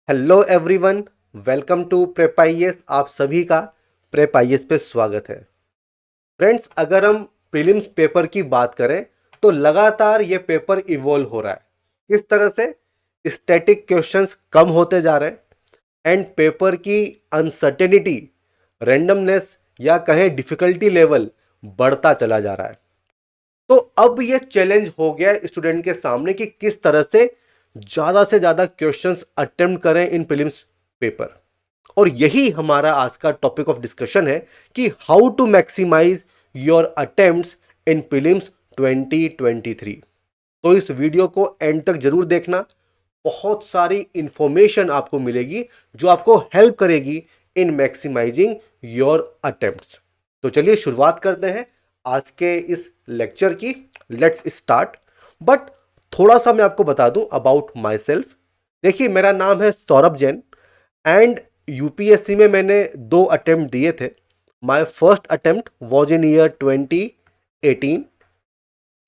Hello everyone, welcome to prep IAS. आप सभी का प्रेप आईएएस पे स्वागत है। फ्रेंड्स, अगर हम प्रीलिम्स पेपर की बात करें तो लगातार ये पेपर इवॉल्व हो रहा है। किस तरह से? स्टैटिक क्वेश्चंस कम होते जा रहे हैं एंड पेपर की अनसर्टेनिटी, रैंडमनेस या कहें डिफिकल्टी लेवल बढ़ता चला जा रहा है। तो अब ये चैलेंज हो गया है स्टूडेंट के सामने कि किस तरह से ज्यादा क्वेश्चंस अटेम्प्ट करें इन प्रीलिम्स पेपर। और यही हमारा आज का टॉपिक ऑफ डिस्कशन है कि how to maximise your attempts in prelims 2023। तो इस वीडियो को एंड तक जरूर देखना। बहुत सारी इंफॉर्मेशन आपको मिलेगी जो आपको हेल्प करेगी इन मैक्सिमाइजिंग योर अटेम्प्ट्स। तो चलिए शुरुआत करते हैं आज के इस लेक्चर की। Let's start. बट थोड़ा सा मैं आपको बता दूं अबाउट माई सेल्फ। देखिए, मेरा नाम है सौरभ जैन एंड यूपीएससी में मैंने 2 अटेम्प्ट दिए थे। My first attempt was in year 2018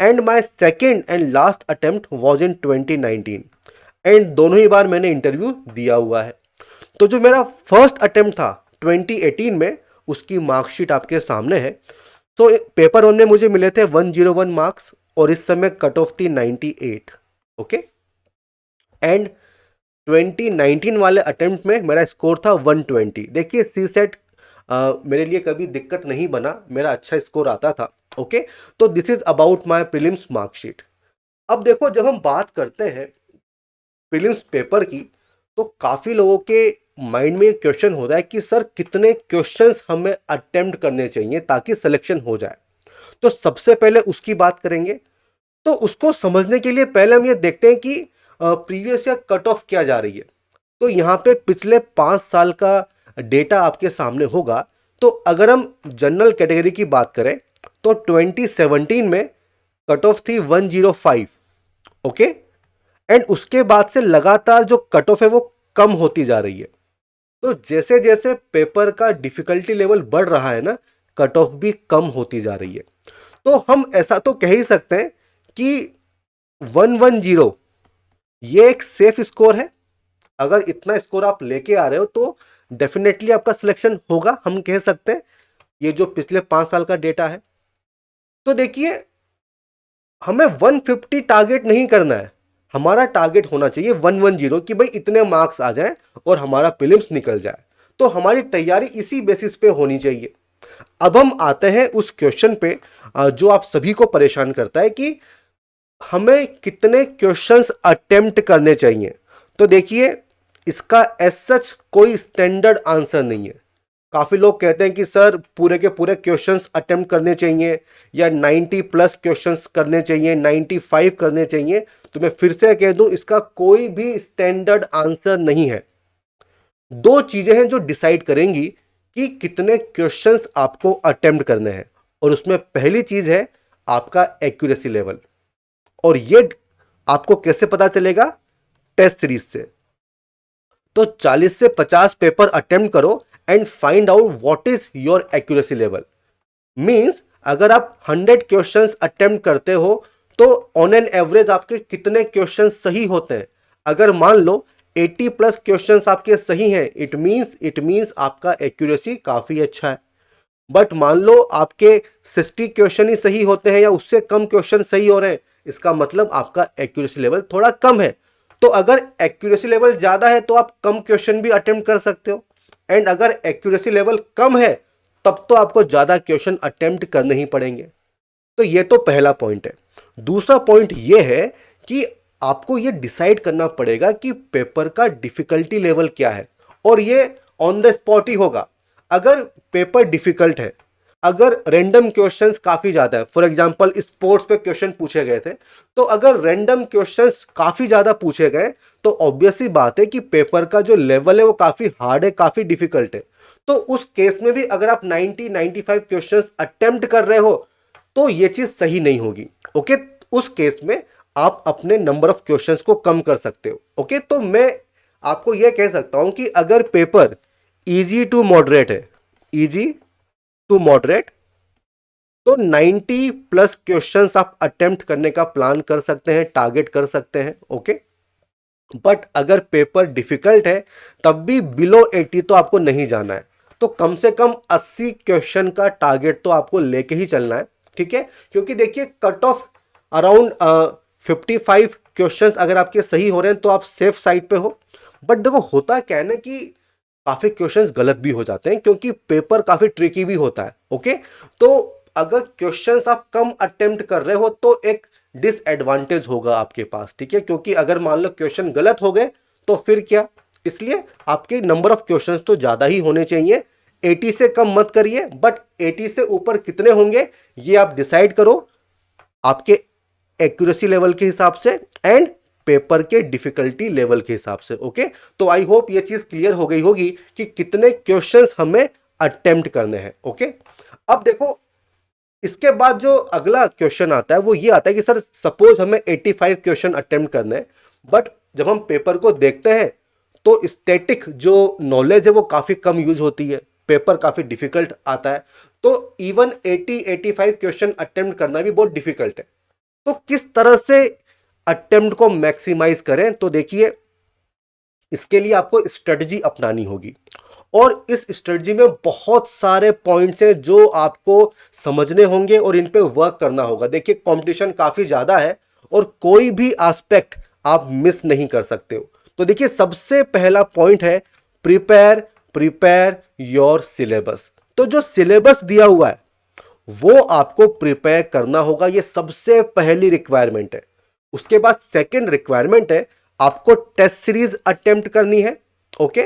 and my second and last attempt was in 2019 and दोनों ही बार मैंने इंटरव्यू दिया हुआ है। तो जो मेरा फर्स्ट अटेम्प्ट था 2018 में, उसकी मार्कशीट आपके सामने है। तो पेपर 1 में मुझे मिले थे 101 मार्क्स और इस समय कट ऑफ थी 98। ओके, एंड 2019 वाले अटेम्प्ट में मेरा स्कोर था 120। देखिए, सी सेट मेरे लिए कभी दिक्कत नहीं बना, मेरा अच्छा स्कोर आता था। ओके, तो this is about my prelims marksheet. अब देखो, जब हम बात करते हैं प्रीलिम्स पेपर की तो काफ़ी लोगों के माइंड में क्वेश्चन होता है कि सर कितने क्वेश्चंस हमें अटेम्प्ट करने चाहिए ताकि सिलेक्शन हो जाए। तो सबसे पहले उसकी बात करेंगे। तो उसको समझने के लिए पहले हम ये देखते हैं कि प्रीवियस ईयर कट ऑफ क्या जा रही है। तो यहाँ पे पिछले 5 साल का डेटा आपके सामने होगा। तो अगर हम जनरल कैटेगरी की बात करें तो 2017 में कट ऑफ थी 105। ओके, एंड उसके बाद से लगातार जो कट ऑफ है वो कम होती जा रही है। तो जैसे जैसे पेपर का डिफिकल्टी लेवल बढ़ रहा है ना, कट ऑफ भी कम होती जा रही है। तो हम ऐसा तो कह ही सकते हैं कि 110 ये एक सेफ स्कोर है। अगर इतना स्कोर आप लेके आ रहे हो तो डेफिनेटली आपका सिलेक्शन होगा, हम कह सकते हैं। ये जो पिछले 5 साल का डेटा है। तो देखिए, हमें 150 टारगेट नहीं करना है। हमारा टारगेट होना चाहिए 110 कि भाई इतने मार्क्स आ जाएं और हमारा प्रीलिम्स निकल जाए। तो हमारी तैयारी इसी बेसिस पे होनी चाहिए। अब हम आते हैं उस क्वेश्चन पे जो आप सभी को परेशान करता है कि हमें कितने क्वेश्चंस अटेम्प्ट करने चाहिए। तो देखिए, इसका एज सच कोई स्टैंडर्ड आंसर नहीं है। काफ़ी लोग कहते हैं कि सर पूरे के पूरे क्वेश्चंस अटेम्प्ट करने चाहिए या 90 प्लस क्वेश्चंस करने चाहिए, 95 करने चाहिए। तो मैं फिर से कह दूं, इसका कोई भी स्टैंडर्ड आंसर नहीं है। 2 चीज़ें हैं जो डिसाइड करेंगी कि कितने क्वेश्चंस आपको अटेम्प्ट करने हैं। और उसमें पहली चीज़ है आपका एक्यूरेसी लेवल। और ये आपको कैसे पता चलेगा? टेस्ट सीरीज से। तो 40 से 50 पेपर अटेम्प्ट करो and find out what is your accuracy level. Means अगर आप 100 क्वेश्चंस अटेम्प्ट करते हो तो ऑन एन एवरेज आपके कितने क्वेश्चंस सही होते हैं। अगर मान लो 80 प्लस क्वेश्चंस आपके सही हैं, इट मींस आपका एक्यूरेसी काफी अच्छा है। बट मान लो आपके 60 क्वेश्चन ही सही होते हैं या उससे कम क्वेश्चन सही हो रहे हैं, इसका मतलब आपका एक्यूरेसी लेवल थोड़ा कम है। तो अगर एक्यूरेसी लेवल ज्यादा है तो आप कम क्वेश्चन भी अटेम्प्ट कर सकते हो। एंड अगर एक्यूरेसी लेवल कम है तब तो आपको ज्यादा क्वेश्चन अटेम्प्ट करने ही पड़ेंगे। तो ये तो पहला पॉइंट है। दूसरा पॉइंट ये है कि आपको ये डिसाइड करना पड़ेगा कि पेपर का डिफिकल्टी लेवल क्या है। और ये ऑन द स्पॉट ही होगा। अगर पेपर डिफिकल्ट है, अगर रैंडम क्वेश्चंस काफी ज्यादा है, फॉर एग्जांपल स्पोर्ट्स पे क्वेश्चन पूछे गए थे, तो अगर रैंडम क्वेश्चंस काफी ज्यादा पूछे गए तो ऑब्वियस सी बात है कि पेपर का जो लेवल है वो काफी हार्ड है, काफी डिफिकल्ट है। तो उस केस में भी अगर आप 90-95 क्वेश्चंस अटेम्प्ट कर रहे हो तो ये चीज सही नहीं होगी। ओके, उस केस में आप अपने नंबर ऑफ क्वेश्चंस को कम कर सकते हो। ओके, तो मैं आपको यह कह सकता हूं कि अगर पेपर इजी टू मॉडरेट है, इजी टू मॉडरेट, तो 90 प्लस क्वेश्चंस आप अटेम्प्ट करने का प्लान कर सकते हैं, टारगेट कर सकते हैं। ओके, बट अगर पेपर डिफिकल्ट है तब भी बिलो 80 तो आपको नहीं जाना है। तो कम से कम 80 क्वेश्चन का टारगेट तो आपको लेके ही चलना है, ठीक है। क्योंकि देखिए कट ऑफ अराउंड 55 क्वेश्चंस अगर आपके सही हो रहे हैं तो आप सेफ साइड पे हो। बट देखो होता क्या है ना कि काफी क्वेश्चंस गलत भी हो जाते हैं क्योंकि पेपर काफी ट्रिकी भी होता है, ओके। तो अगर क्वेश्चंस आप कम अटेम्प्ट कर रहे हो तो एक डिसएडवांटेज होगा आपके पास, ठीक है। क्योंकि अगर मान लो क्वेश्चन गलत हो गए तो फिर क्या, इसलिए आपके नंबर ऑफ क्वेश्चंस तो ज्यादा ही होने चाहिए। 80 से कम मत करिए, बट 80 से ऊपर कितने होंगे ये आप डिसाइड करो आपके एक्यूरेसी लेवल के हिसाब से एंड पेपर के डिफिकल्टी लेवल के हिसाब से, ओके। तो आई होप ये चीज क्लियर हो गई होगी कि कितने क्वेश्चंस हमें अटेम्प्ट करने हैं, ओके। अब देखो इसके बाद जो अगला क्वेश्चन आता है वो ये आता है कि सर सपोज हमें 85 क्वेश्चन अटेम्प्ट करने हैं, बट जब हम पेपर को देखते हैं तो स्टैटिक जो नॉलेज है वो काफी कम यूज होती है, पेपर काफी डिफिकल्ट आता है। तो इवन 80-85 क्वेश्चन अटेम्प्ट करना भी बहुत डिफिकल्ट है। तो किस तरह से अटेम्प्ट को मैक्सिमाइज करें, तो देखिए इसके लिए आपको स्ट्रेटजी अपनानी होगी और इस स्ट्रेटजी में बहुत सारे पॉइंट्स हैं जो आपको समझने होंगे और इन पे वर्क करना होगा। देखिए कंपटीशन काफी ज्यादा है और कोई भी एस्पेक्ट आप मिस नहीं कर सकते हो। तो देखिए सबसे पहला पॉइंट है प्रिपेयर योर सिलेबस। तो जो सिलेबस दिया हुआ है वो आपको प्रिपेयर करना होगा, ये सबसे पहली रिक्वायरमेंट है। उसके बाद सेकंड रिक्वायरमेंट है आपको टेस्ट सीरीज अटेम्प्ट करनी है, ओके।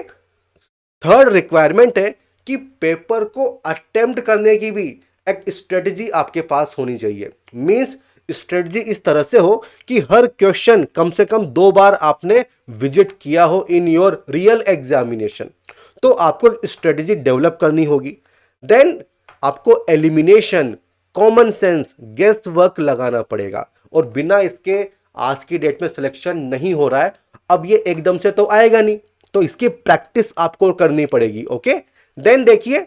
थर्ड रिक्वायरमेंट है कि पेपर को अटेम्प्ट करने की भी एक स्ट्रेटजी आपके पास होनी चाहिए। मींस स्ट्रेटजी इस तरह से हो कि हर क्वेश्चन कम से कम 2 बार आपने विजिट किया हो इन योर रियल एग्जामिनेशन। तो आपको स्ट्रेटजी डेवलप करनी होगी। देन आपको elimination, common sense, guest work लगाना पड़ेगा और बिना इसके आज की डेट में सिलेक्शन नहीं हो रहा है। अब ये एकदम से तो आएगा नहीं, तो इसकी प्रैक्टिस आपको करनी पड़ेगी, ओके। देन देखिए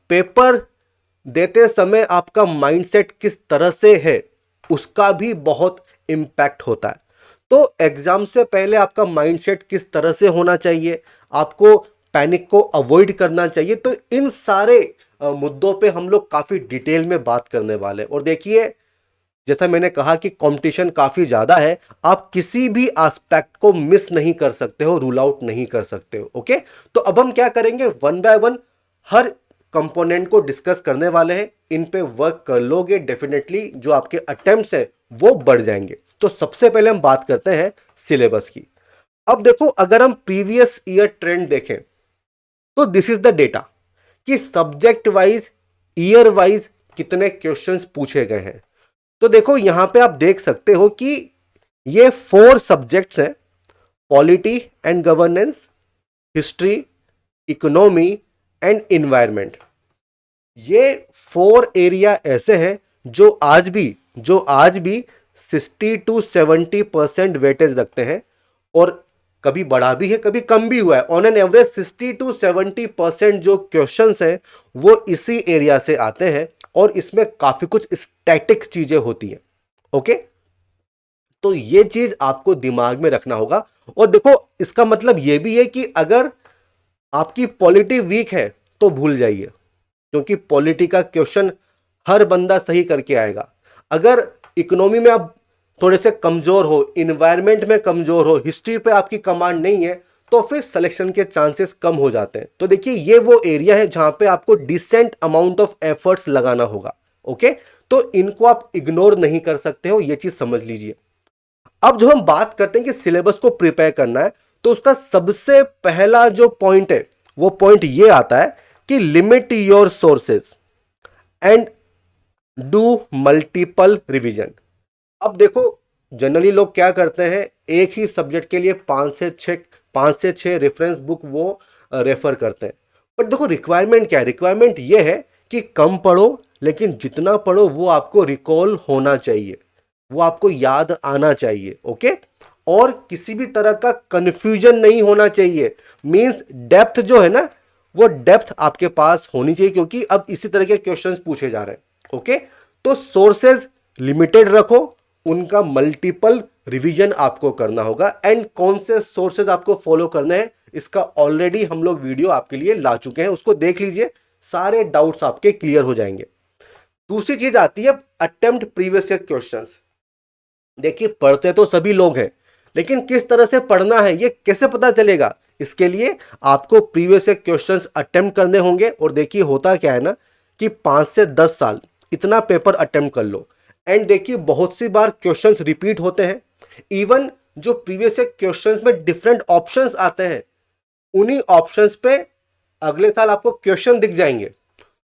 पेपर देते समय आपका माइंडसेट किस तरह से है उसका भी बहुत इंपैक्ट होता है। तो एग्जाम से पहले आपका माइंडसेट किस तरह से होना चाहिए, आपको पैनिक को अवॉइड करना चाहिए। तो इन सारे मुद्दों पे हम लोग काफी डिटेल में बात करने वाले हैं। और देखिए जैसा मैंने कहा कि कंपटीशन काफी ज्यादा है, आप किसी भी एस्पेक्ट को मिस नहीं कर सकते हो, रूल आउट नहीं कर सकते हो, ओके। तो अब हम क्या करेंगे, one by one her component को डिस्कस करने वाले हैं। इन पे वर्क कर लोगे डेफिनेटली जो आपके अटेम्प्ट्स हैं वो बढ़ जाएंगे। तो सबसे पहले हम बात करते हैं सिलेबस की। अब देखो अगर हम प्रीवियस ईयर ट्रेंड देखें तो दिस इज द डेटा कि सब्जेक्ट वाइज ईयर वाइज कितने क्वेश्चंस पूछे गए हैं। तो देखो यहां पे आप देख सकते हो कि ये 4 सब्जेक्ट्स हैं, polity and governance, history, economy and environment. ये 4 एरिया ऐसे हैं जो आज भी 60-70% वेटेज रखते हैं और कभी बढ़ा भी है कभी कम भी हुआ है। ऑन एन एवरेज 60-70% जो क्वेश्चंस हैं वो इसी एरिया से आते हैं और इसमें काफी कुछ स्टैटिक चीजें होती हैं, ओके। तो ये चीज आपको दिमाग में रखना होगा। और देखो इसका मतलब ये भी है कि अगर आपकी पॉलिटी वीक है तो भूल जाइए, क्योंकि पॉलिटी का क्वेश्चन हर बंदा सही करके आएगा। अगर इकोनॉमी में आप थोड़े से कमजोर हो, इन्वायरमेंट में कमजोर हो, हिस्ट्री पे आपकी कमांड नहीं है, तो फिर सिलेक्शन के चांसेस कम हो जाते हैं। तो देखिए ये वो एरिया है जहां पे आपको डिसेंट अमाउंट ऑफ एफर्ट्स लगाना होगा, ओके। तो इनको आप इग्नोर नहीं कर सकते हो, ये चीज समझ लीजिए। अब जो हम बात करते हैं कि सिलेबस को प्रिपेयर करना है तो उसका सबसे पहला जो पॉइंट है वो पॉइंट ये आता है कि limit your sources and do multiple revision. अब देखो जनरली लोग क्या करते हैं, एक ही सब्जेक्ट के लिए 5 से 6 रेफरेंस बुक वो रेफर करते हैं। बट देखो रिक्वायरमेंट क्या है, रिक्वायरमेंट ये है कि कम पढ़ो लेकिन जितना पढ़ो वो आपको रिकॉल होना चाहिए, वो आपको याद आना चाहिए, ओके। और किसी भी तरह का कंफ्यूजन नहीं होना चाहिए। मींस डेप्थ जो है ना वो डेप्थ आपके पास होनी चाहिए, क्योंकि अब इसी तरह के क्वेश्चंस पूछे जा रहे हैं, ओके। तो सोर्सेज लिमिटेड रखो, उनका मल्टीपल रिवीजन आपको करना होगा एंड कौन से सोर्सेज आपको फॉलो करने हैं इसका ऑलरेडी हम लोग वीडियो आपके लिए ला चुके हैं, उसको देख लीजिए, सारे डाउट्स आपके क्लियर हो जाएंगे। दूसरी चीज आती है अटेम्प्ट प्रीवियस ईयर क्वेश्चंस। देखिए पढ़ते तो सभी लोग हैं, लेकिन किस तरह से पढ़ना है ये कैसे पता चलेगा? इसके लिए आपको प्रीवियस ईयर क्वेश्चंस अटेम्प्ट करने होंगे। और देखिए होता क्या है ना कि 5 से 10 साल इतना पेपर अटेम्प्ट कर लो एंड देखिए बहुत सी बार क्वेश्चंस रिपीट होते हैं। इवन जो प्रीवियस ईयर क्वेश्चंस में डिफरेंट ऑप्शंस आते हैं, उन्हीं ऑप्शंस पे अगले साल आपको क्वेश्चन दिख जाएंगे।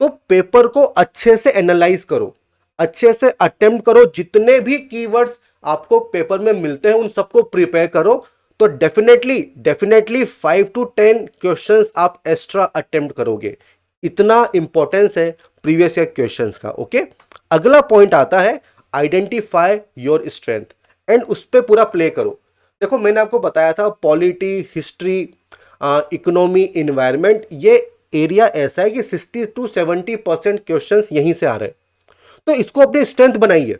तो पेपर को अच्छे से एनालाइज करो, अच्छे से अटेम्प्ट करो, जितने भी कीवर्ड्स आपको पेपर में मिलते हैं उन सबको प्रिपेयर करो। तो डेफिनेटली 5 to 10 क्वेश्चंस आप एक्स्ट्रा अटेम्प्ट करोगे। इतना इंपॉर्टेंस है प्रीवियस ईयर क्वेश्चंस का। ओके, अगला पॉइंट आता है आइडेंटिफाई योर स्ट्रेंथ एंड उस पर पूरा प्ले करो। देखो मैंने आपको बताया था पॉलिटी, हिस्ट्री, इकोनॉमी, इन्वायरमेंट, ये एरिया ऐसा है कि 60 to 70% क्वेश्चंस यहीं से आ रहे हैं। तो इसको अपनी स्ट्रेंथ बनाइए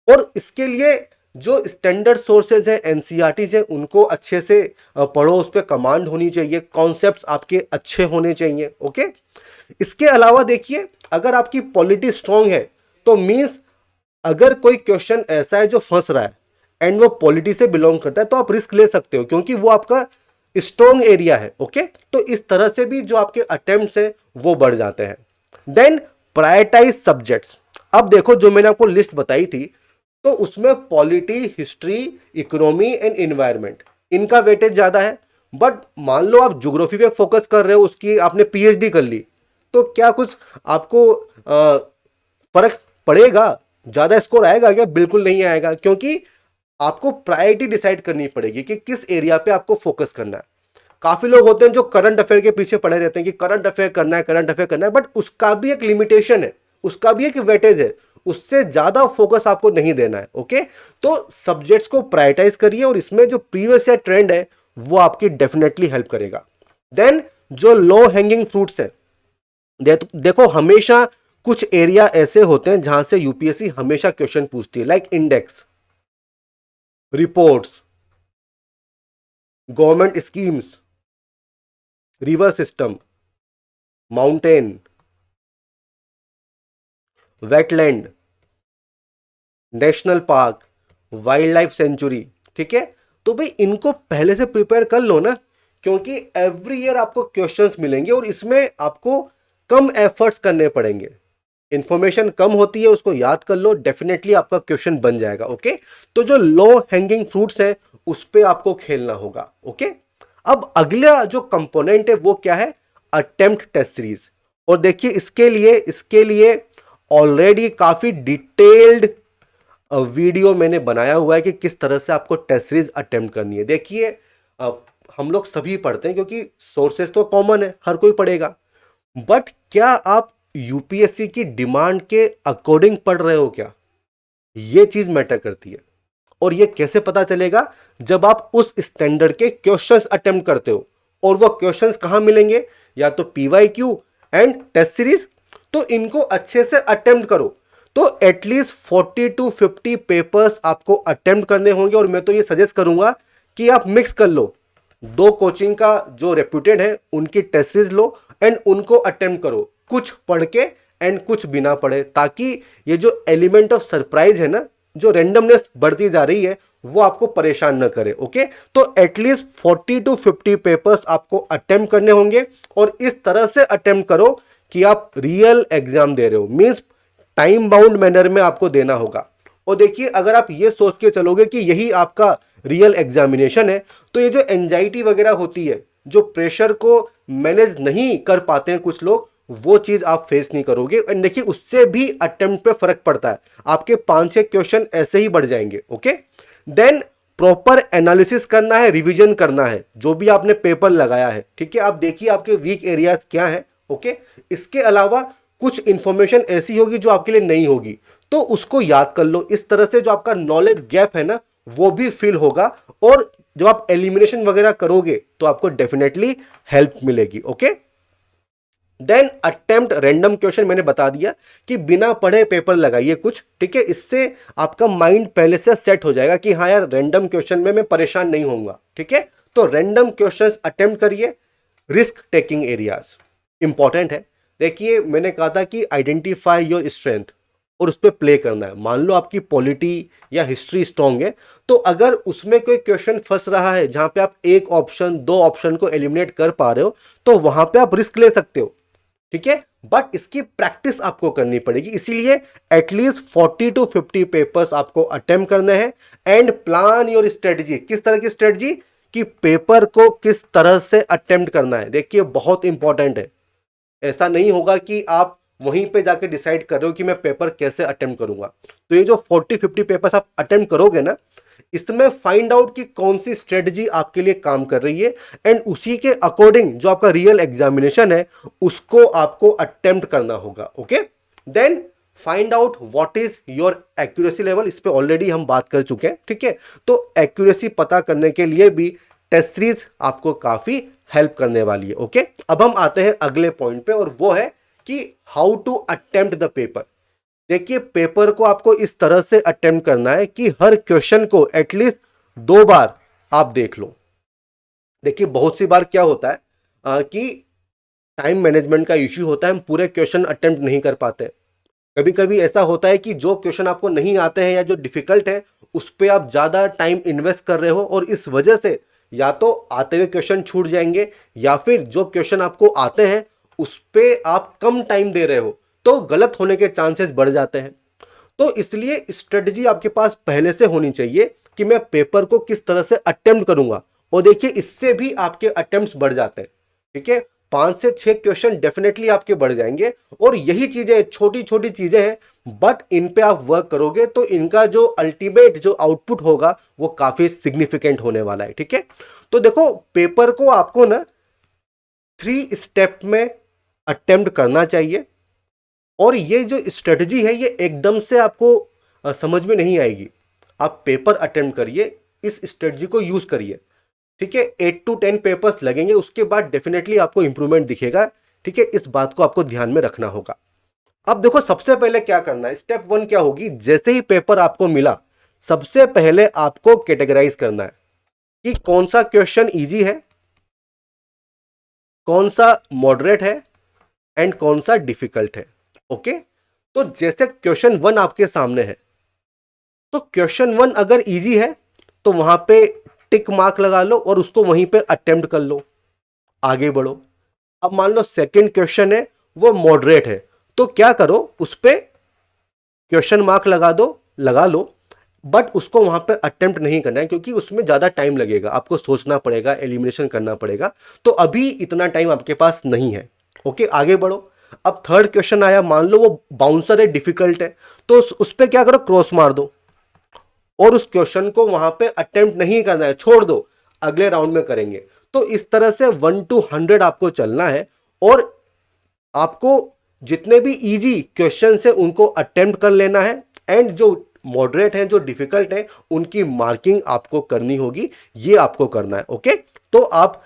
और इसके लिए जो स्टैंडर्ड सोर्सेज हैं, एनसीईआरटीज हैं, उनको अच्छे से पढ़ो, उस पर कमांड होनी चाहिए, कॉन्सेप्ट्स आपके अच्छे होने चाहिए। ओके, इसके अलावा देखिए अगर आपकी पॉलिटी स्ट्रांग है तो मीन्स अगर कोई क्वेश्चन ऐसा है जो फंस रहा है एंड वो पॉलिटी से बिलोंग करता है तो आप रिस्क ले सकते हो क्योंकि वो आपका स्ट्रॉन्ग एरिया है। ओके, तो इस तरह से भी जो आपके अटेम्प्ट्स हैं वो बढ़ जाते हैं। Then prioritise subjects. अब देखो जो मैंने आपको लिस्ट बताई थी तो उसमें polity, history, economy and environment, इनका वेटेज ज्यादा है। बट मान लो आप ज्योग्राफी पे फोकस कर रहे हो, उसकी आपने पीएचडी कर ली, तो क्या कुछ आपको फर्क पड़ेगा? ज्यादा स्कोर आएगा क्या? बिल्कुल नहीं आएगा, क्योंकि आपको प्रायोरिटी डिसाइड करनी पड़ेगी कि किस एरिया पे आपको फोकस करना है। काफी लोग होते हैं जो करंट अफेयर के पीछे पड़े रहते हैं कि करंट अफेयर करना है, करंट अफेयर करना है, बट उसका भी एक लिमिटेशन है, उसका भी एक वेटेज है, उससे ज्यादा फोकस आपको नहीं देना है। ओके, तो सब्जेक्ट्स को प्रायोरिटाइज करिए और इसमें जो प्रीवियस ईयर ट्रेंड है वो आपकी डेफिनेटली हेल्प करेगा। देन जो लो हैंगिंग फ्रूट्स है, देखो हमेशा कुछ एरिया ऐसे होते हैं जहां से यूपीएससी हमेशा क्वेश्चन पूछती है, like index, reports, government schemes, river system, mountain, wetland, national park, wild life sanctuary. ठीक है, तो भाई इनको पहले से प्रिपेयर कर लो ना, क्योंकि एवरी ईयर आपको क्वेश्चंस मिलेंगे और इसमें आपको कम एफर्ट्स करने पड़ेंगे। इंफॉर्मेशन कम होती है, उसको याद कर लो, डेफिनेटली आपका क्वेश्चन बन जाएगा। ओके, तो जो लो हैंगिंग फ्रूट्स है उस पर आपको खेलना होगा। ओके, अब अगला जो कंपोनेंट है वो क्या है? Attempt test series. और देखिए इसके लिए ऑलरेडी काफी डिटेल्ड वीडियो मैंने बनाया हुआ है कि किस तरह से आपको टेस्ट सीरीज अटेम्प्ट करनी है। देखिए हम लोग सभी पढ़ते हैं क्योंकि सोर्सेज तो कॉमन है, हर कोई पढ़ेगा, बट क्या आप यूपीएससी की डिमांड के अकॉर्डिंग पढ़ रहे हो क्या? ये चीज मैटर करती है। और ये कैसे पता चलेगा? जब आप उस स्टैंडर्ड के क्वेश्चंस अटेम्प्ट करते हो। और वो क्वेश्चंस कहां मिलेंगे? या तो पीवाईक्यू एंड टेस्ट सीरीज। तो इनको अच्छे से अटेम्प्ट करो। तो एटलीस्ट 40 to 50 पेपर्स आपको अटेम्प्ट करने होंगे। और मैं तो ये सजेस्ट करूंगा कि आप मिक्स कर लो, 2 कोचिंग का जो रेप्यूटेड है उनकी टेस्ट सीरीज लो एंड उनको अटेम्प्ट करो, कुछ पढ़ के एंड कुछ बिना पढ़े, ताकि ये जो एलिमेंट ऑफ सरप्राइज है ना, जो रेंडमनेस बढ़ती जा रही है, वो आपको परेशान न करे। ओके, तो एटलीस्ट 40 to 50 पेपर्स आपको अटेम्प्ट करने होंगे और इस तरह से अटेम्प्ट करो कि आप रियल एग्जाम दे रहे हो, मींस टाइम बाउंड मैनर में आपको देना होगा। और देखिए अगर आप ये सोच के चलोगे कि यही आपका रियल एग्जामिनेशन है, तो ये जो एंजाइटी वगैरह होती है, जो प्रेशर को मैनेज नहीं कर पाते हैं कुछ लोग, वो चीज आप फेस नहीं करोगे। एंड देखिए उससे भी अटेम्प्ट पे फर्क पड़ता है, आपके 5-6 क्वेश्चन ऐसे ही बढ़ जाएंगे। ओके, देन प्रॉपर एनालिसिस करना है, रिवीजन करना है जो भी आपने पेपर लगाया है। ठीक है, आप देखिए आपके वीक एरियाज क्या है। ओके, इसके अलावा कुछ इंफॉर्मेशन ऐसी होगी जो आपके लिए नहीं होगी, तो उसको याद कर लो। इस तरह से जो आपका नॉलेज गैप है ना, वो भी फिल होगा और जब आप एलिमिनेशन वगैरह करोगे तो आपको डेफिनेटली हेल्प मिलेगी। Okay, then attempt random question, मैंने बता दिया कि बिना पढ़े पेपर लगाइए कुछ, ठीक है। इससे आपका माइंड पहले से सेट हो जाएगा कि हाँ यार रैंडम क्वेश्चन में मैं परेशान नहीं होऊंगा, ठीक है। तो रैंडम क्वेश्चंस अटेम्प्ट करिए। रिस्क टेकिंग एरियाज इंपॉर्टेंट है। देखिए मैंने कहा था कि आइडेंटिफाई योर स्ट्रेंथ और उस पर प्ले करना है। मान लो आपकी पॉलिटी या हिस्ट्री स्ट्रांग है, तो अगर उसमें कोई क्वेश्चन फंस रहा है जहां पे आप एक ऑप्शन दो ऑप्शन को एलिमिनेट कर पा रहे हो, तो वहां पे आप रिस्क ले सकते हो, ठीक है। बट इसकी प्रैक्टिस आपको करनी पड़ेगी, इसीलिए एटलीस्ट 40 to 50 पेपर्स आपको अटेम्प्ट करने हैं। And plan your strategy. किस तरह की स्ट्रेटजी? कि पेपर को किस तरह से अटेम्प्ट करना है। देखिए बहुत इंपॉर्टेंट है। ऐसा नहीं होगा कि आप वहीं पे जाके डिसाइड कर रहे हो कि मैं पेपर कैसे अटेम्प्ट करूंगा। तो ये जो 40-50 पेपर्स आप अटेम्प्ट करोगे ना, इसमें फाइंड आउट कि कौन सी स्ट्रेटजी आपके लिए काम कर रही है, एंड उसी के अकॉर्डिंग जो आपका रियल एग्जामिनेशन है उसको आपको अटेम्प्ट करना होगा। Okay, then find out what is your accuracy level. इस पे ऑलरेडी हम बात कर चुके हैं, ठीक है। तो एक्यूरेसी पता करने के लिए भी टेस्ट सीरीज आपको काफी हेल्प करने वाली है। ओके, अब हम आते हैं अगले पॉइंट पे, और वो है कि how to attempt the paper. देखिए पेपर को आपको इस तरह से अटेम्प्ट करना है कि हर क्वेश्चन को एटलीस्ट 2 बार आप देख लो। देखिए बहुत सी बार क्या होता है कि टाइम मैनेजमेंट का इश्यू होता है, हम पूरे क्वेश्चन अटेम्प्ट नहीं कर पाते। कभी कभी ऐसा होता है कि जो क्वेश्चन आपको नहीं आते हैं या जो डिफिकल्ट है उस पर आप ज़्यादा टाइम इन्वेस्ट कर रहे हो, और इस वजह से या तो आते हुए क्वेश्चन छूट जाएंगे, या फिर जो क्वेश्चन आपको आते हैं उस पर आप कम टाइम दे रहे हो, तो गलत होने के चांसेस बढ़ जाते हैं। तो इसलिए स्ट्रेटजी आपके पास पहले से होनी चाहिए कि मैं पेपर को किस तरह से अटेम्प्ट करूंगा। और देखिए इससे भी आपके अटेम्प्ट्स बढ़ जाते हैं, ठीक है। 5 से 6 क्वेश्चन डेफिनेटली आपके बढ़ जाएंगे। और यही चीजें छोटी छोटी चीजें हैं, बट इन पे आप वर्क करोगे तो इनका जो अल्टीमेट जो आउटपुट होगा वो काफी सिग्निफिकेंट होने वाला है, ठीक है। तो देखो पेपर को आपको ना 3 स्टेप में अटेम्प्ट करना चाहिए। और ये जो स्ट्रेटजी है ये एकदम से आपको समझ में नहीं आएगी। आप पेपर अटेम्प्ट करिए, इस स्ट्रेटजी को यूज करिए, ठीक है। 8 to 10 पेपर्स लगेंगे, उसके बाद डेफिनेटली आपको इंप्रूवमेंट दिखेगा, ठीक है। इस बात को आपको ध्यान में रखना होगा। अब देखो सबसे पहले क्या करना है, स्टेप 1 क्या होगी। जैसे ही पेपर आपको मिला, सबसे पहले आपको कैटेगराइज करना है कि कौन सा क्वेश्चन इजी है, कौन सा मॉडरेट है, एंड कौन सा डिफिकल्ट है। ओके, तो जैसे क्वेश्चन 1 आपके सामने है, तो क्वेश्चन 1 अगर इजी है तो वहां पे टिक मार्क लगा लो और उसको वहीं पे अटेम्प्ट कर लो, आगे बढ़ो। अब मान लो सेकंड क्वेश्चन है वो मॉडरेट है, तो क्या करो, उस पे क्वेश्चन मार्क लगा लो, बट उसको वहां पे अटेम्प्ट नहीं करना है, क्योंकि उसमें ज्यादा टाइम लगेगा, आपको सोचना पड़ेगा, एलिमिनेशन करना पड़ेगा। तो अभी इतना टाइम आपके पास नहीं है। ओके, आगे बढ़ो। अब थर्ड क्वेश्चन आया, मान लो वो बाउंसर है, डिफिकल्ट है, तो उस पे क्या करो, क्रॉस मार दो, और उस क्वेश्चन को वहां पे अटेम्प्ट नहीं करना है, छोड़ दो, अगले राउंड में करेंगे। तो इस तरह से 1 to 100 आपको चलना है, और आपको जितने भी इजी क्वेश्चन है उनको अटेम्प्ट कर लेना है, एंड जो मॉडरेट हैं, जो डिफिकल्ट हैं, उनकी मार्किंग आपको करनी होगी, ये आपको करना है। ओके, तो आप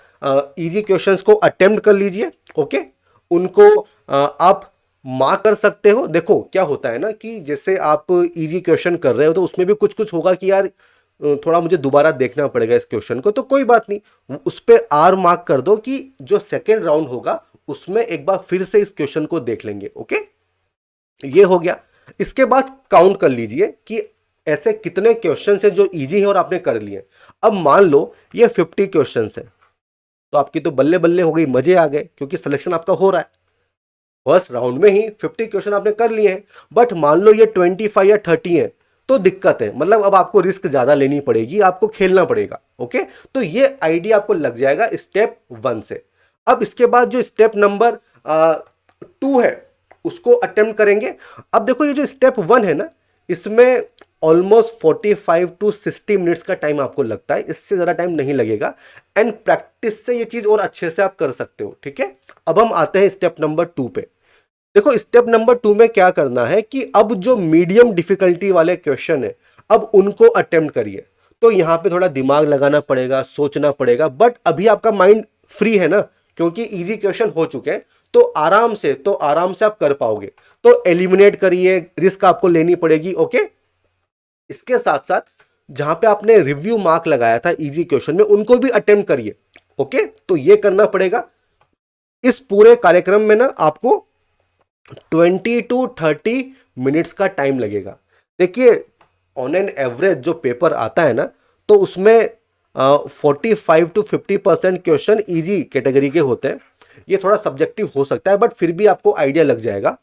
इजी क्वेश्चंस को अटेम्प्ट कर लीजिए, ओके, उनको आप मार्क कर सकते हो। देखो क्या होता है ना कि जैसे आप इजी क्वेश्चन कर रहे हो तो उसमें भी कुछ कुछ होगा कि यार थोड़ा मुझे दोबारा देखना पड़ेगा इस क्वेश्चन को, तो कोई बात नहीं, उस पर आर मार्क कर दो कि जो सेकेंड राउंड होगा उसमें एक बार फिर से इस क्वेश्चन को देख लेंगे। ओके, ये हो गया। इसके बाद काउंट कर लीजिए कि ऐसे कितने क्वेश्चन है जो इजी है और आपने कर लिए। अब मान लो ये 50 क्वेश्चन है, तो आपकी तो बल्ले बल्ले हो गई, मजे आ गए, क्योंकि सिलेक्शन आपका हो रहा है। फर्स्ट राउंड में ही 50 क्वेश्चन आपने कर लिए हैं। बट मान लो ये 25 या 30 है, तो दिक्कत है, मतलब अब आपको रिस्क ज्यादा लेनी पड़ेगी, आपको खेलना पड़ेगा। ओके, तो ये आइडिया आपको लग जाएगा स्टेप 1 से। अब इसके बाद जो स्टेप नंबर 2 है उसको अटेम्प्ट करेंगे। अब देखो ये जो स्टेप 1 है ना, इसमें ऑलमोस्ट 45 to 60 मिनट्स का टाइम आपको लगता है, इससे ज़्यादा टाइम नहीं लगेगा, एंड प्रैक्टिस से ये चीज़ और अच्छे से आप कर सकते हो, ठीक है। अब हम आते हैं स्टेप नंबर 2 पे। देखो स्टेप नंबर 2 में क्या करना है कि अब जो मीडियम डिफिकल्टी वाले क्वेश्चन है, अब उनको अटेम्प्ट करिए। तो यहाँ पे थोड़ा दिमाग लगाना पड़ेगा, सोचना पड़ेगा, बट अभी आपका माइंड फ्री है ना, क्योंकि इजी क्वेश्चन हो चुके हैं। तो आराम से आप कर पाओगे। तो एलिमिनेट करिए, रिस्क आपको लेनी पड़ेगी। ओके, इसके साथ साथ जहां पे आपने रिव्यू मार्क लगाया था इजी क्वेश्चन में, उनको भी अटेम्प्ट करिए। ओके, तो ये करना पड़ेगा। इस पूरे कार्यक्रम में ना आपको 20 to 30 मिनट्स का टाइम लगेगा। देखिए, ऑन एन एवरेज जो पेपर आता है ना, तो उसमें 45 to 50% क्वेश्चन इजी कैटेगरी के होते हैं। ये थोड़ा सब्जेक्टिव हो सकता है, बट फिर भी आपको आइडिया लग जाएगा।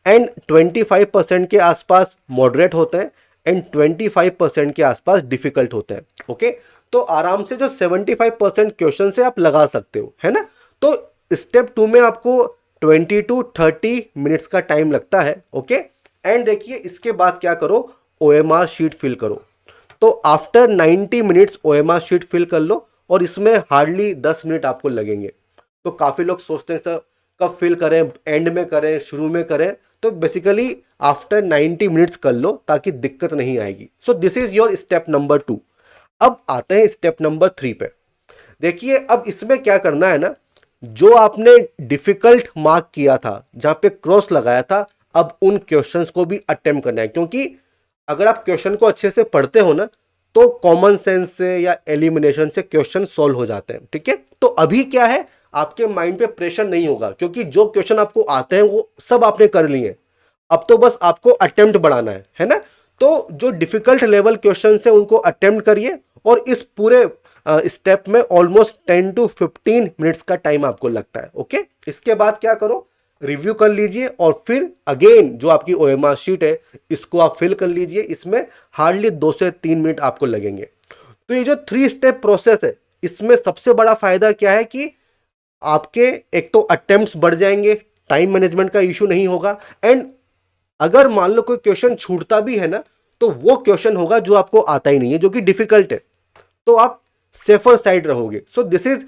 एंड 25% के आसपास मॉडरेट होते हैं, एंड 25% के आसपास डिफिकल्ट होते हैं। ओके, तो आराम से जो 75% क्वेश्चन से आप लगा सकते हो, है ना। तो स्टेप 2 में आपको 20 to 30 मिनट्स का टाइम लगता है। ओके, एंड देखिए इसके बाद क्या करो, OMR शीट फिल करो। तो after 90 minutes OMR sheet fill कर लो, और इसमें हार्डली 10 मिनट आपको लगेंगे। तो काफ़ी लोग सोचते हैं सर कब फिल करें, एंड में करें, शुरू में करें। तो बेसिकली आफ्टर 90 मिनट्स कर लो, ताकि दिक्कत नहीं आएगी। So this is your step number 2। अब आते हैं स्टेप नंबर 3 पे। देखिए, अब इसमें क्या करना है ना, जो आपने डिफिकल्ट मार्क किया था, जहां पे क्रॉस लगाया था, अब उन क्वेश्चंस को भी अटेम्प्ट करना है। क्योंकि अगर आप क्वेश्चन को अच्छे से पढ़ते हो ना, तो कॉमन सेंस से या एलिमिनेशन से क्वेश्चन सॉल्व हो जाते हैं। ठीक है, तो अभी क्या है, आपके माइंड पे प्रेशर नहीं होगा, क्योंकि जो क्वेश्चन आपको आते हैं वो सब आपने कर लिए हैं। अब तो बस आपको अटेम्प्ट बढ़ाना है ना। तो जो डिफिकल्ट लेवल क्वेश्चन है उनको अटेम्प्ट करिए, और इस पूरे स्टेप में ऑलमोस्ट 10 to 15 मिनट्स का टाइम आपको लगता है। ओके, इसके बाद क्या करो, रिव्यू कर लीजिए, और फिर अगेन जो आपकी OMR शीट है इसको आप फिल कर लीजिए। इसमें हार्डली 2 से 3 मिनट आपको लगेंगे। तो ये जो 3 स्टेप प्रोसेस है, इसमें सबसे बड़ा फायदा क्या है कि आपके एक तो अटेम्प्ट्स बढ़ जाएंगे, टाइम मैनेजमेंट का इशू नहीं होगा, एंड अगर मान लो कोई क्वेश्चन छूटता भी है ना, तो वो क्वेश्चन होगा जो आपको आता ही नहीं है, जो कि डिफिकल्ट है। तो आप सेफर साइड रहोगे। So this is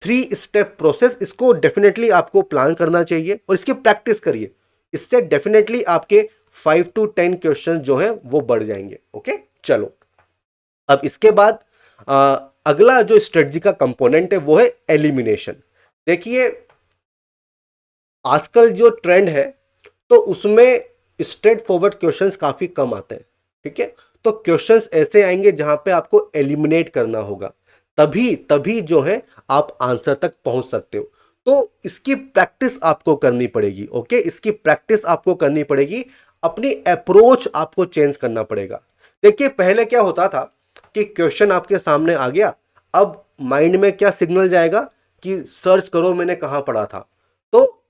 3 step process. इसको डेफिनेटली आपको प्लान करना चाहिए, और इसकी प्रैक्टिस करिए। इससे डेफिनेटली आपके 5 to 10 क्वेश्चन जो है वो बढ़ जाएंगे। ओके, चलो अब इसके बाद अगला जो स्ट्रेटजी का कंपोनेंट है वो है एलिमिनेशन। देखिए, आजकल जो ट्रेंड है, तो उसमें स्ट्रेट फॉरवर्ड क्वेश्चंस काफी कम आते हैं। ठीक है, तो क्वेश्चंस ऐसे आएंगे जहां पे आपको एलिमिनेट करना होगा, तभी तभी जो है आप आंसर तक पहुंच सकते हो। तो इसकी प्रैक्टिस आपको करनी पड़ेगी। ओके, इसकी प्रैक्टिस आपको करनी पड़ेगी, अपनी अप्रोच आपको चेंज करना पड़ेगा। देखिए, पहले क्या होता था कि क्वेश्चन आपके सामने आ गया, अब माइंड में क्या सिग्नल जाएगा कि सर्च करो मैंने कहां पढ़ा था। तो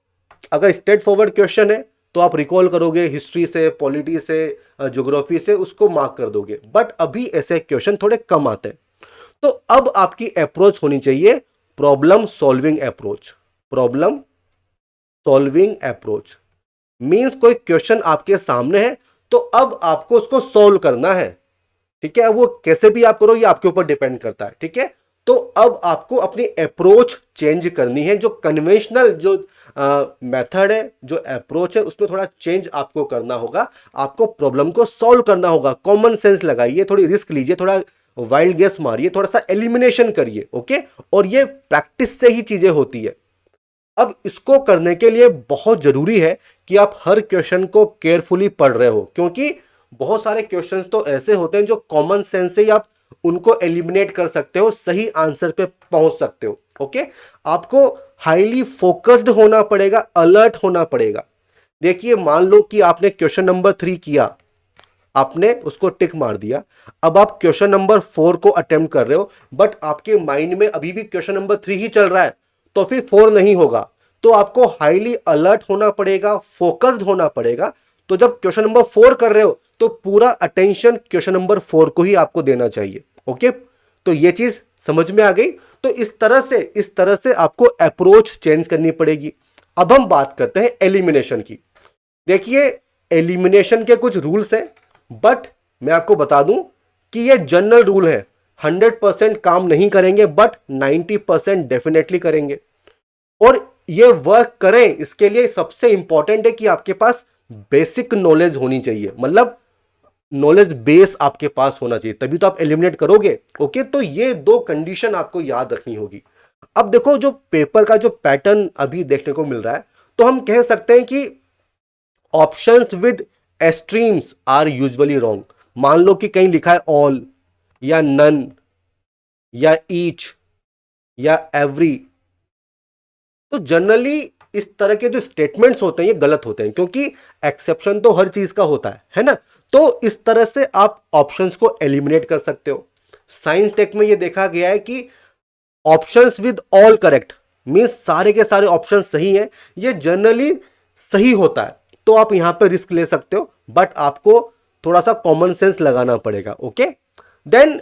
अगर स्ट्रेट फॉरवर्ड क्वेश्चन है तो आप रिकॉल करोगे हिस्ट्री से, पॉलिटी से, ज्योग्राफी से, उसको मार्क कर दोगे। बट अभी ऐसे क्वेश्चन थोड़े कम आते हैं। तो अब आपकी अप्रोच होनी चाहिए problem solving approach. Problem solving approach means कोई क्वेश्चन आपके सामने है, तो अब आपको उसको सॉल्व करना है। ठीक है, वो कैसे भी आप करो ये आपके ऊपर डिपेंड करता है। ठीक है, तो अब आपको अपनी अप्रोच चेंज करनी है। जो कन्वेंशनल जो मेथड है, जो अप्रोच है, उसमें थोड़ा चेंज आपको करना होगा। आपको प्रॉब्लम को सॉल्व करना होगा। कॉमन सेंस लगाइए, थोड़ी रिस्क लीजिए, थोड़ा वाइल्ड गेस मारिए, थोड़ा सा एलिमिनेशन करिए। ओके, और ये प्रैक्टिस से ही चीजें होती है। अब इसको करने के लिए बहुत जरूरी है कि आप हर क्वेश्चन को केयरफुली पढ़ रहे हो, क्योंकि बहुत सारे क्वेश्चंस तो ऐसे होते हैं जो कॉमन सेंस से ही आप उनको एलिमिनेट कर सकते हो, सही आंसर पे पहुंच सकते हो। ओके, आपको हाईली फोकस्ड होना पड़ेगा, अलर्ट होना पड़ेगा। देखिए, मान लो कि आपने क्वेश्चन नंबर 3 किया, आपने उसको टिक मार दिया। अब आप क्वेश्चन नंबर 4 को अटेम्प्ट कर रहे हो, बट आपके माइंड में अभी भी क्वेश्चन नंबर 3 ही चल रहा है, तो फिर 4 नहीं होगा। तो आपको हाईली अलर्ट होना पड़ेगा, फोकस्ड होना पड़ेगा। तो जब क्वेश्चन नंबर 4 कर रहे हो, तो पूरा अटेंशन क्वेश्चन नंबर 4 को ही आपको देना चाहिए। ओके, तो ये चीज समझ में आ गई। तो इस तरह से आपको अप्रोच चेंज करनी पड़ेगी। अब हम बात करते हैं एलिमिनेशन की। देखिए, एलिमिनेशन के कुछ रूल्स हैं, बट मैं आपको बता दूं कि ये जनरल रूल है। 100% काम नहीं करेंगे, बट 90% डेफिनेटली करेंगे। और ये वर्क करें, इसके लिए सबसे इंपॉर्टेंट है कि आपके पास बेसिक नॉलेज होनी चाहिए। मतलब नॉलेज बेस आपके पास होना चाहिए, तभी तो आप एलिमिनेट करोगे। ओके, तो ये 2 कंडीशन आपको याद रखनी होगी। अब देखो जो पेपर का जो पैटर्न अभी देखने को मिल रहा है, तो हम कह सकते हैं कि options with extremes are usually wrong. मान लो कि कहीं लिखा है ऑल या नन या ईच या एवरी, तो जनरली इस तरह के जो स्टेटमेंट्स होते हैं ये गलत होते हैं, क्योंकि एक्सेप्शन तो हर चीज का होता है ना। तो इस तरह से आप ऑप्शंस को एलिमिनेट कर सकते हो। साइंस टेक में ये देखा गया है कि options with all correct means सारे के सारे ऑप्शन सही हैं, ये जनरली सही होता है। तो आप यहां पे रिस्क ले सकते हो, बट आपको थोड़ा सा कॉमन सेंस लगाना पड़ेगा। ओके, देन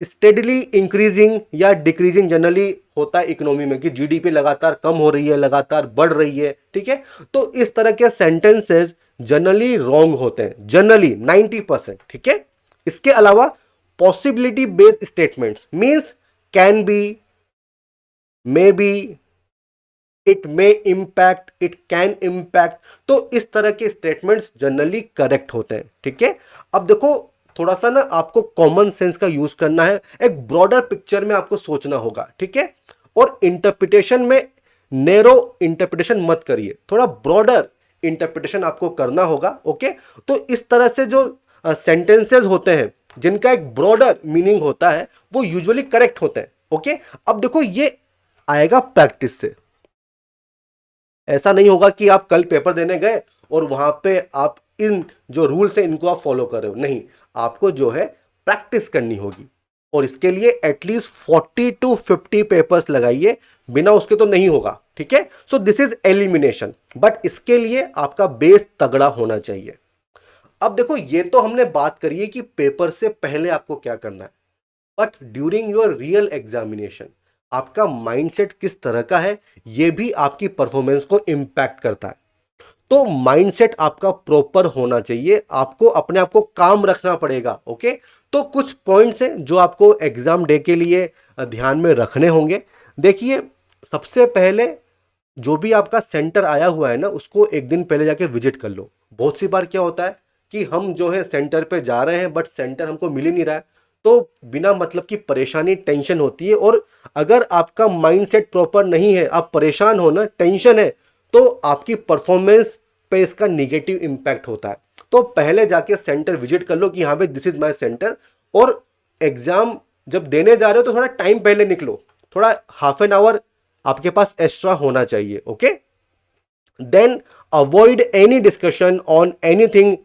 स्टेडली इंक्रीजिंग या डिक्रीजिंग जनरली होता है इकोनॉमी में कि जीडीपी लगातार कम हो रही है, लगातार बढ़ रही है, ठीक है। तो इस तरह के सेंटेंसेस जनरली रॉन्ग होते हैं, जनरली 90%, ठीक है। इसके अलावा possibility based statements means can be, may be, it may impact, it can impact, तो इस तरह के स्टेटमेंट्स जनरली करेक्ट होते हैं, ठीक है। अब देखो थोड़ा सा ना आपको कॉमन सेंस का यूज करना है, एक ब्रॉडर पिक्चर में आपको सोचना होगा, ठीक है। और इंटरप्रिटेशन में नैरो इंटरप्रिटेशन मत करिए, थोड़ा ब्रॉडर इंटरप्रिटेशन आपको करना होगा। ओके, तो इस तरह से जो सेंटेंसेस होते हैं जिनका एक ब्रॉडर मीनिंग होता है वो यूजुअली करेक्ट होते हैं। ओके, अब देखो ये आएगा प्रैक्टिस से। ऐसा नहीं होगा कि आप कल पेपर देने गए और वहां पे आप इन जो रूल्स हैं इनको आप फॉलो कर रहे हो, नहीं, आपको जो है प्रैक्टिस करनी होगी। और इसके लिए एटलीस्ट 40 to 50 पेपर्स लगाइए, बिना उसके तो नहीं होगा, ठीक है। So this is elimination, but इसके लिए आपका बेस तगड़ा होना चाहिए। अब देखो ये तो हमने बात करी है कि पेपर से पहले आपको क्या करना है, but during your real examination आपका माइंडसेट किस तरह का है यह भी आपकी परफॉर्मेंस को इंपैक्ट करता है। तो माइंडसेट आपका प्रॉपर होना चाहिए, आपको अपने आप को काम रखना पड़ेगा। ओके, तो कुछ पॉइंट्स हैं जो आपको एग्जाम डे के लिए ध्यान में रखने होंगे। देखिए, सबसे पहले जो भी आपका सेंटर आया हुआ है ना उसको एक दिन पहले जाके विजिट कर लो। बहुत सी बार क्या होता है कि हम जो है सेंटर पे जा रहे हैं बट सेंटर हमको मिल ही नहीं रहा है, तो बिना मतलब की परेशानी, टेंशन होती है। और अगर आपका माइंडसेट प्रॉपर नहीं है, आप परेशान हो ना, टेंशन है, तो आपकी परफॉर्मेंस पे इसका निगेटिव इंपैक्ट होता है। तो पहले जाके सेंटर विजिट कर लो कि हाँ भाई दिस इज माय सेंटर। और एग्जाम जब देने जा रहे हो तो थोड़ा टाइम पहले निकलो, थोड़ा हाफ एन आवर आपके पास एक्स्ट्रा होना चाहिए। Okay, then avoid any discussion on anything.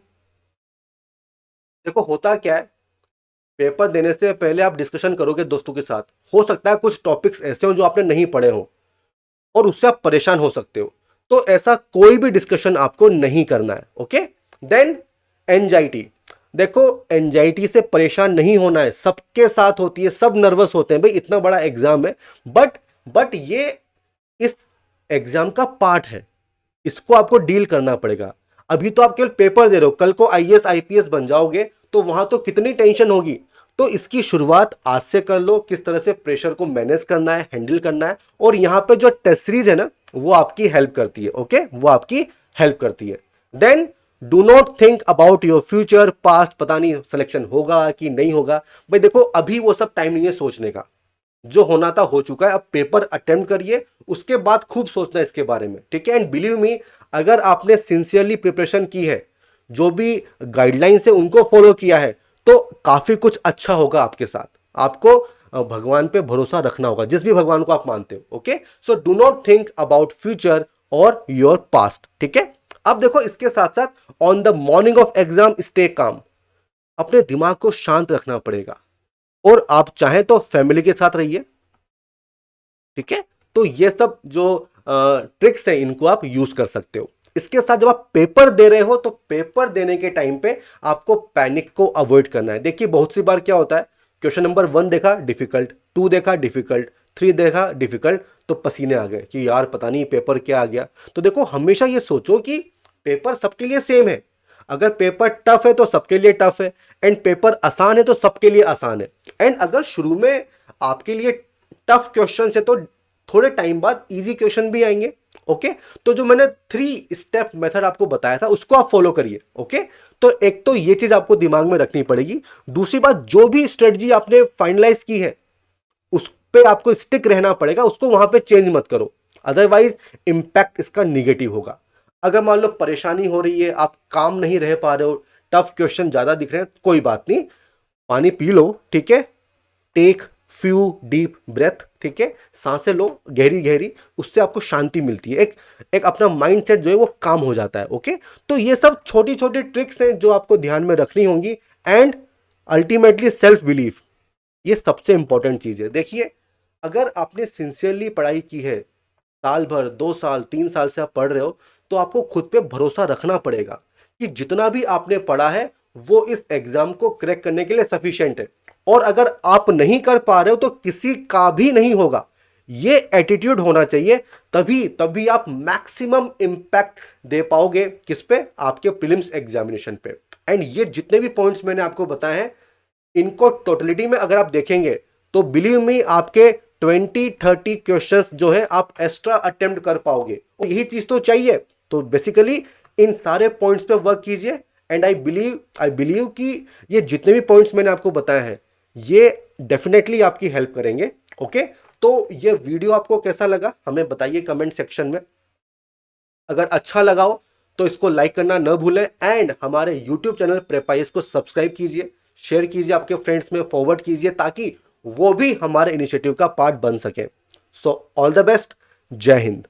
देखो होता क्या है, पेपर देने से पहले आप डिस्कशन करोगे दोस्तों के साथ, हो सकता है कुछ टॉपिक्स ऐसे हो जो आपने नहीं पढ़े हो और उससे आप परेशान हो सकते हो। तो ऐसा कोई भी डिस्कशन आपको नहीं करना है। Okay, then anxiety. देखो एंजाइटी से परेशान नहीं होना है, सबके साथ होती है, सब नर्वस होते हैं भाई, इतना बड़ा एग्जाम है। बट ये इस एग्जाम का पार्ट है, इसको आपको डील करना पड़ेगा। अभी तो आप केवल पेपर दे रहे हो, कल को आईएएस आईपीएस बन जाओगे तो वहां तो कितनी टेंशन होगी। तो इसकी शुरुआत आज से कर लो, किस तरह से प्रेशर को मैनेज करना है, हैंडल करना है। और यहां पे जो टेस्ट सीरीज है ना वो आपकी हेल्प करती है। ओके, वो आपकी हेल्प करती है। Then do not think about your future, past पता नहीं सिलेक्शन होगा कि नहीं होगा। भाई देखो अभी वो सब टाइम नहीं है सोचने का, जो होना था हो चुका है। अब पेपर अटेम्प्ट करिए, उसके बाद खूब सोचना है इसके बारे में, ठीक है। एंड बिलीव मी, अगर आपने सिंसियरली प्रिपरेशन की है, जो भी गाइडलाइंस है उनको फॉलो किया है, तो काफी कुछ अच्छा होगा आपके साथ। आपको भगवान पे भरोसा रखना होगा, जिस भी भगवान को आप मानते हो। Okay, so do not think about future और योर पास्ट, ठीक है। अब देखो इसके साथ साथ on the morning of exam stay calm, अपने दिमाग को शांत रखना पड़ेगा। और आप चाहें तो फैमिली के साथ रहिए, ठीक है। तो ये सब जो ट्रिक्स है इनको आप यूज कर सकते हो। इसके साथ जब आप पेपर दे रहे हो तो पेपर देने के टाइम पे आपको पैनिक को अवॉइड करना है। देखिए बहुत सी बार क्या होता है, क्वेश्चन नंबर 1 देखा डिफिकल्ट, 2 देखा डिफिकल्ट, 3 देखा डिफिकल्ट, तो पसीने आ गए कि यार पता नहीं पेपर क्या आ गया। तो देखो हमेशा ये सोचो कि पेपर सबके लिए सेम है। अगर पेपर टफ है तो सबके लिए टफ है, एंड पेपर आसान है तो सबके लिए आसान है। एंड अगर शुरू में आपके लिए टफ क्वेश्चन है तो थोड़े टाइम बाद इजी क्वेश्चन भी आएंगे। ओके, तो जो मैंने 3 स्टेप मेथड आपको बताया था उसको आप फॉलो करिए। ओके, तो एक तो ये चीज आपको दिमाग में रखनी पड़ेगी। दूसरी बात, जो भी स्ट्रेटजी आपने फाइनलाइज की है उस पे आपको स्टिक रहना पड़ेगा, उसको वहां पे चेंज मत करो, अदरवाइज इंपैक्ट इसका निगेटिव होगा। अगर मान लो परेशानी हो रही है, आप काम नहीं रह पा रहे हो, टफ क्वेश्चन ज्यादा दिख रहे हैं, कोई बात नहीं, पानी पी लो, ठीक है, टेक फ्यू डीप ब्रेथ, ठीक है, सांसें लो गहरी गहरी, उससे आपको शांति मिलती है, एक अपना माइंडसेट जो है वो काम हो जाता है। ओके, तो ये सब छोटी छोटी ट्रिक्स हैं जो आपको ध्यान में रखनी होंगी। एंड अल्टीमेटली सेल्फ बिलीफ, ये सबसे इंपॉर्टेंट चीज है। देखिए, अगर आपने सिंसियरली पढ़ाई की है, साल भर 2 साल 3 साल से आप पढ़ रहे हो, तो आपको खुद पे भरोसा रखना पड़ेगा कि जितना भी आपने पढ़ा है वो इस एग्जाम को क्रैक करने के लिए सफिशिएंट है। और अगर आप नहीं कर पा रहे हो तो किसी का भी नहीं होगा, ये एटीट्यूड होना चाहिए, तभी तभी आप मैक्सिमम इंपैक्ट दे पाओगे किस पे, आपके प्रीलिम्स एग्जामिनेशन पे। एंड ये जितने भी पॉइंट्स मैंने आपको बताए हैं, इनको टोटलिटी में अगर आप देखेंगे तो बिलीव मी आपके 20-30 क्वेश्चंस जो है आप एक्स्ट्रा अटेम्प्ट कर पाओगे। और यही चीज तो चाहिए। तो बेसिकली इन सारे पॉइंट्स पे वर्क कीजिए। एंड आई बिलीव कि ये जितने भी पॉइंट्स मैंने आपको बताए हैं ये डेफिनेटली आपकी हेल्प करेंगे। ओके, तो ये वीडियो आपको कैसा लगा हमें बताइए कमेंट सेक्शन में। अगर अच्छा लगा हो तो इसको लाइक करना न भूलें। एंड हमारे यूट्यूब चैनल प्रेपाइस को सब्सक्राइब कीजिए, शेयर कीजिए, आपके फ्रेंड्स में फॉरवर्ड कीजिए, ताकि वो भी हमारे इनिशिएटिव का पार्ट बन सके। सो ऑल द बेस्ट, जय हिंद।